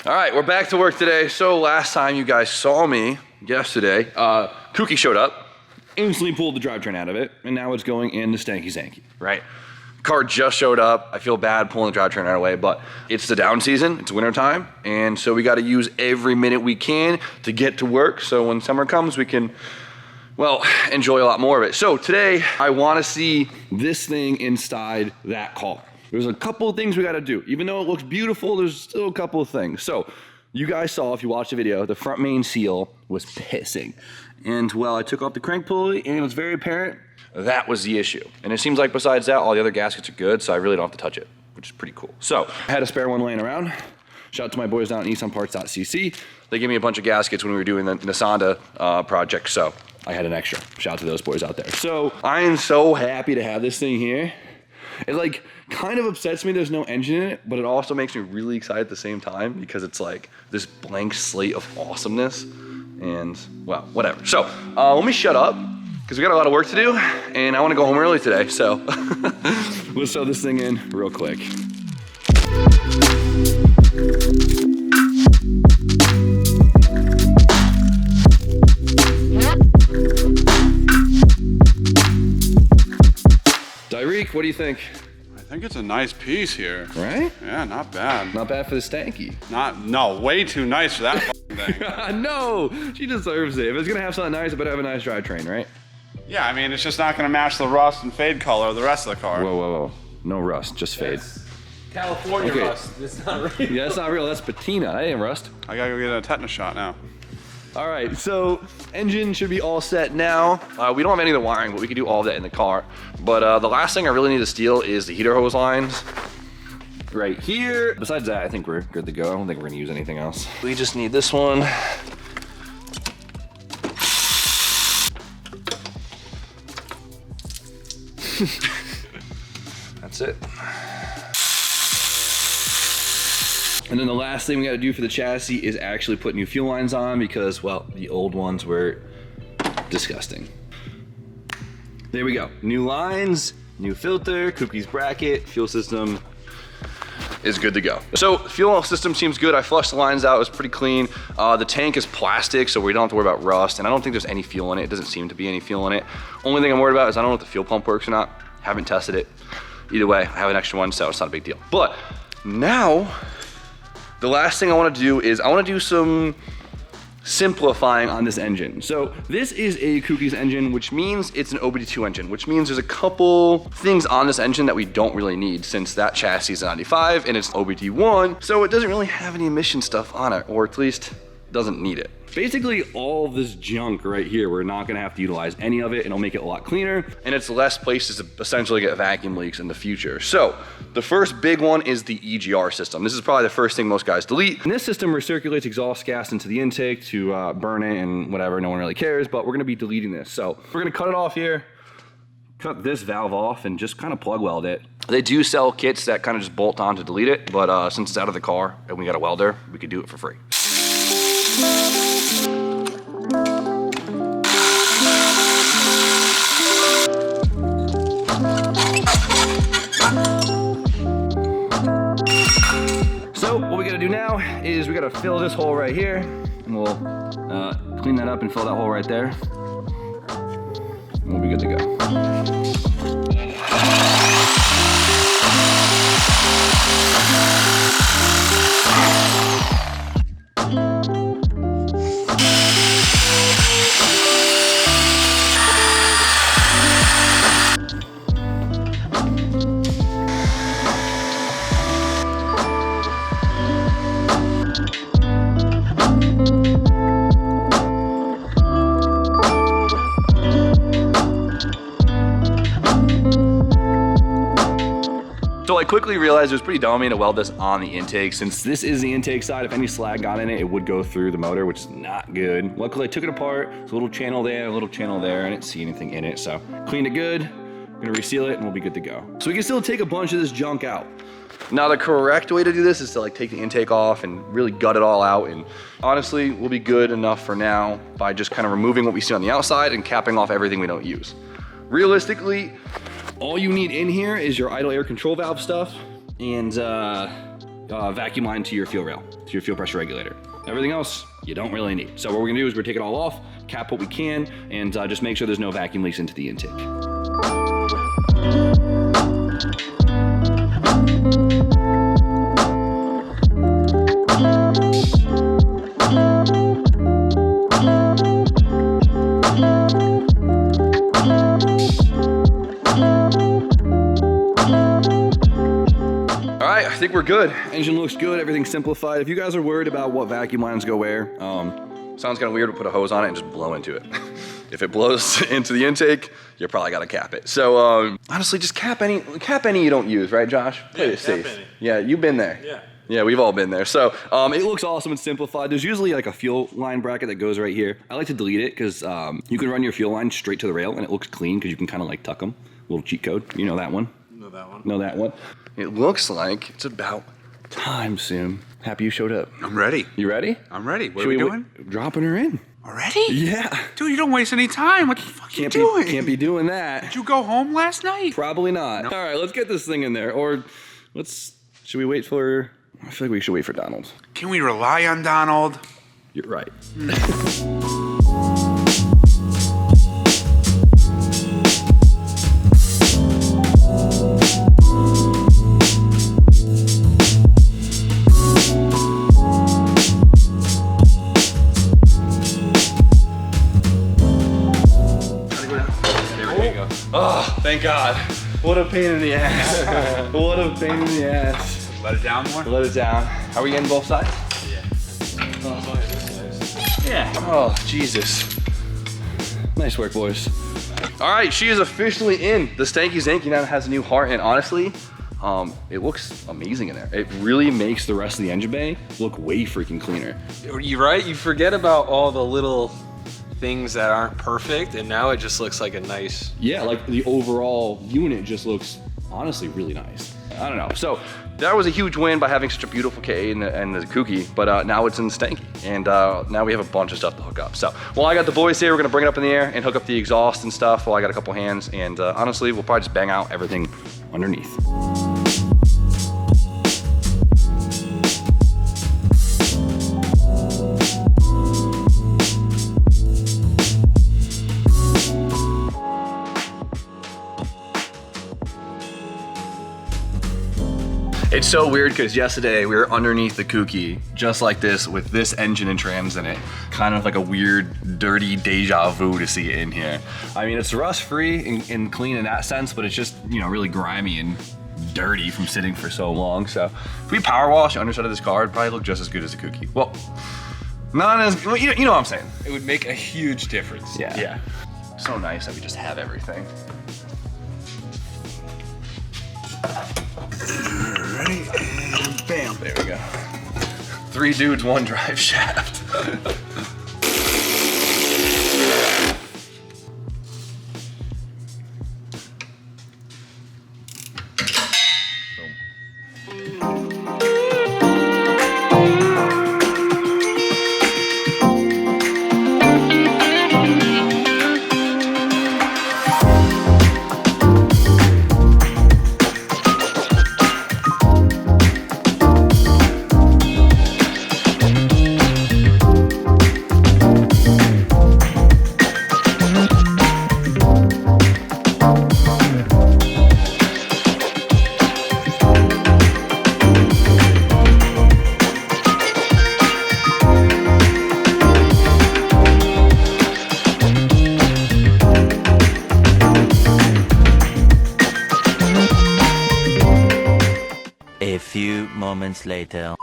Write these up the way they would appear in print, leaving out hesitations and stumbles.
All right, we're back to work today. So last time you guys saw me, yesterday, Kooky showed up, instantly pulled the drivetrain out of it, and now it's going in the stanky zanky, right? Car just showed up. I feel bad pulling the drivetrain right away, but it's the down season, it's winter time, and so we gotta use every minute we can to get to work, so when summer comes, we can, well, enjoy a lot more of it. So today, I wanna see this thing inside that car. There's a couple of things we gotta do. Even though it looks beautiful, there's still a couple of things. So, you guys saw, if you watched the video, the front main seal was pissing. And well, I took off the crank pulley and it was very apparent that was the issue. And it seems like besides that, all the other gaskets are good, so I really don't have to touch it, which is pretty cool. So, I had a spare one laying around. Shout out to my boys down at nissanparts.cc. They gave me a bunch of gaskets when we were doing the Nissan project, so I had an extra. Shout out to those boys out there. So, I am so happy to have this thing here. It like kind of upsets me there's no engine in it, but it also makes me really excited at the same time because it's like this blank slate of awesomeness and well, whatever. So let me shut up because we got a lot of work to do and I want to go home early today. So let's throw this thing in real quick. Tyreek, what do you think? I think it's a nice piece here. Right? Yeah, not bad. Not bad for the stanky. No, way too nice for that thing. No, she deserves it. If it's gonna have something nice, it better have a nice drivetrain, right? Yeah, I mean, it's just not gonna match the rust and fade color of the rest of the car. Whoa, whoa, whoa. No rust, just fade. That's California rust. It's not real. Yeah, that's not real, that's patina. That ain't rust. I gotta go get a tetanus shot now. All right, so engine should be all set now. We don't have any of the wiring, but we can do all of that in the car. But the last thing I really need to steal is the heater hose lines right here. Besides that, I think we're good to go. I don't think we're gonna use anything else. We just need this one. That's it. And then the last thing we gotta do for the chassis is actually put new fuel lines on because, well, the old ones were disgusting. There we go. New lines, new filter, Kooky's bracket, fuel system is good to go. So fuel system seems good. I flushed the lines out, it was pretty clean. The tank is plastic, so we don't have to worry about rust, and I don't think there's any fuel in it. It doesn't seem to be any fuel in it. Only thing I'm worried about is I don't know if the fuel pump works or not. Haven't tested it. Either way, I have an extra one, so it's not a big deal. But now, the last thing I wanna do is I wanna do some simplifying on this engine. So this is a Kooky's engine, which means it's an OBD2 engine, which means there's a couple things on this engine that we don't really need since that chassis is a 95 and it's OBD1, so it doesn't really have any emission stuff on it, or at least doesn't need it. Basically all of this junk right here, we're not gonna have to utilize any of it. It'll make it a lot cleaner and it's less places to essentially get vacuum leaks in the future. So the first big one is the EGR system. This is probably the first thing most guys delete. And this system recirculates exhaust gas into the intake to burn it and whatever, no one really cares, but we're gonna be deleting this. So we're gonna cut it off here, cut this valve off and just kind of plug weld it. They do sell kits that kind of just bolt on to delete it, but since it's out of the car and we got a welder, we could do it for free. So what we gotta do now is we gotta fill this hole right here and we'll clean that up and fill that hole right there. And we'll be good to go. So I quickly realized it was pretty dumb of me to weld this on the intake. Since this is the intake side, if any slag got in it, it would go through the motor, which is not good. Luckily I took it apart, there's a little channel there, a little channel there, I didn't see anything in it, so cleaned it good, gonna reseal it and we'll be good to go. So we can still take a bunch of this junk out. Now the correct way to do this is to like take the intake off and really gut it all out, and honestly we'll be good enough for now by just kind of removing what we see on the outside and capping off everything we don't use. Realistically, all you need in here is your idle air control valve stuff and vacuum line to your fuel rail, to your fuel pressure regulator. Everything else, you don't really need. So what we're gonna do is we're gonna take it all off, cap what we can, and just make sure there's no vacuum leaks into the intake. I think we're good. Engine looks good, everything's simplified. If you guys are worried about what vacuum lines go where, sounds kind of weird to put a hose on it and just blow into it. If it blows into the intake, you probably gotta cap it. So honestly, just cap any you don't use, right, Josh? Play it safe. Any. Yeah, you've been there. Yeah. Yeah, we've all been there. So it looks awesome and simplified. There's usually like a fuel line bracket that goes right here. I like to delete it because you can run your fuel line straight to the rail and it looks clean because you can kind of like tuck them. Little cheat code. You know that one? Know that one. Know that one. It looks like it's about time soon. Happy you showed up. I'm ready. You ready? I'm ready. What are we doing? Dropping her in. Already? Yeah. Dude, you don't waste any time. What the fuck are you doing? Can't be doing that. Did you go home last night? Probably not. No. All right, let's get this thing in there. Or should we wait for, I feel like we should wait for Donald. Can we rely on Donald? You're right. Oh, thank God. What a pain in the ass. What a pain in the ass. Let it down more? Let it down. Are we getting both sides? Yeah. Oh. Yeah. Oh, Jesus. Nice work, boys. All right, she is officially in. The Stanky Zanky now has a new heart, and honestly, it looks amazing in there. It really makes the rest of the engine bay look way freaking cleaner. You're right, you forget about all the little things that aren't perfect, and now it just looks like a nice... Yeah, like the overall unit just looks honestly really nice. I don't know. So that was a huge win by having such a beautiful K and the Kooky, but now it's in Stanky, and now we have a bunch of stuff to hook up. So while I got the boys here, we're gonna bring it up in the air and hook up the exhaust and stuff while I got a couple hands, and honestly, we'll probably just bang out everything underneath. It's so weird because yesterday we were underneath the Kooky, just like this, with this engine and trans in it. Kind of like a weird, dirty deja vu to see it in here. I mean, it's rust-free and clean in that sense, but it's just, you know, really grimy and dirty from sitting for so long. So if we power wash the underside of this car, it'd probably look just as good as the Kooky. Well, not as, well, you know what I'm saying. It would make a huge difference. Yeah. Yeah. So nice that we just have everything. Ready? And bam, there we go. 3 dudes, 1 drive shaft. A few moments later.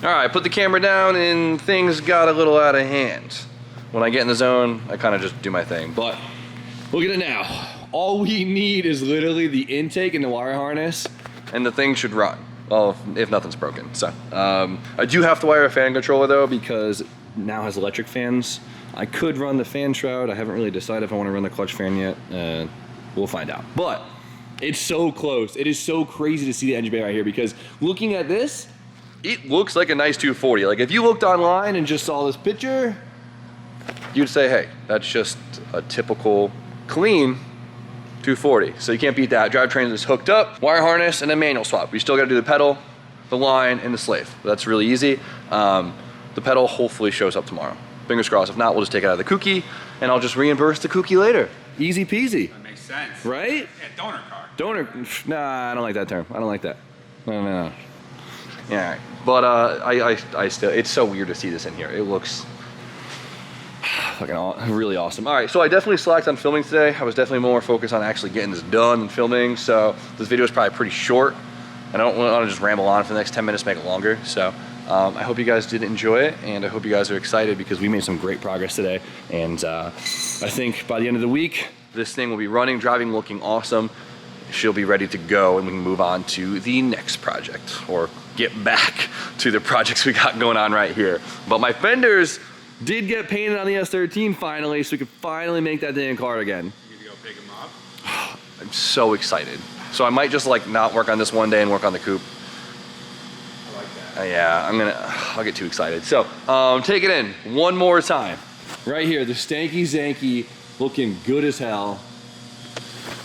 All right, put the camera down and things got a little out of hand. When I get in the zone, I kind of just do my thing, but look at it now. All we need is literally the intake and the wire harness, and the thing should run. Well, if nothing's broken. So I do have to wire a fan controller though, because it now has electric fans. I could run the fan shroud. I haven't really decided if I want to run the clutch fan yet. We'll find out. But It's so close. It is so crazy to see the engine bay right here because looking at this, it looks like a nice 240. Like if you looked online and just saw this picture, you'd say, hey, that's just a typical clean 240. So you can't beat that. Drivetrain is hooked up, wire harness, and then manual swap. We still gotta do the pedal, the line, and the slave. That's really easy. The pedal hopefully shows up tomorrow. Fingers crossed. If not, we'll just take it out of the Kooky and I'll just reimburse the Kooky later. Easy peasy. That makes sense. Right? Yeah, donor car. Donor, nah, I don't like that term. I don't like that. No. Yeah, but I still, it's so weird to see this in here. It looks fucking really awesome. All right, so I definitely slacked on filming today. I was definitely more focused on actually getting this done than filming. So this video is probably pretty short. I don't want to just ramble on for the next 10 minutes, make it longer. So I hope you guys did enjoy it, and I hope you guys are excited because we made some great progress today. And I think by the end of the week, this thing will be running, driving, looking awesome. She'll be ready to go, and we can move on to the next project, or get back to the projects we got going on right here. But my fenders did get painted on the S13 finally, so we could finally make that thing in car again. You need to go pick him up? I'm so excited. So I might just like not work on this one day and work on the coupe. I like that. Yeah, I'll get too excited. So take it in one more time. Right here, the stanky zanky, looking good as hell.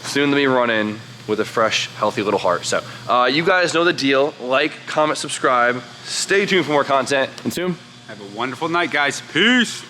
Soon to be running with a fresh, healthy little heart. So you guys know the deal. Like, comment, subscribe. Stay tuned for more content. And soon, Have a wonderful night, guys. Peace.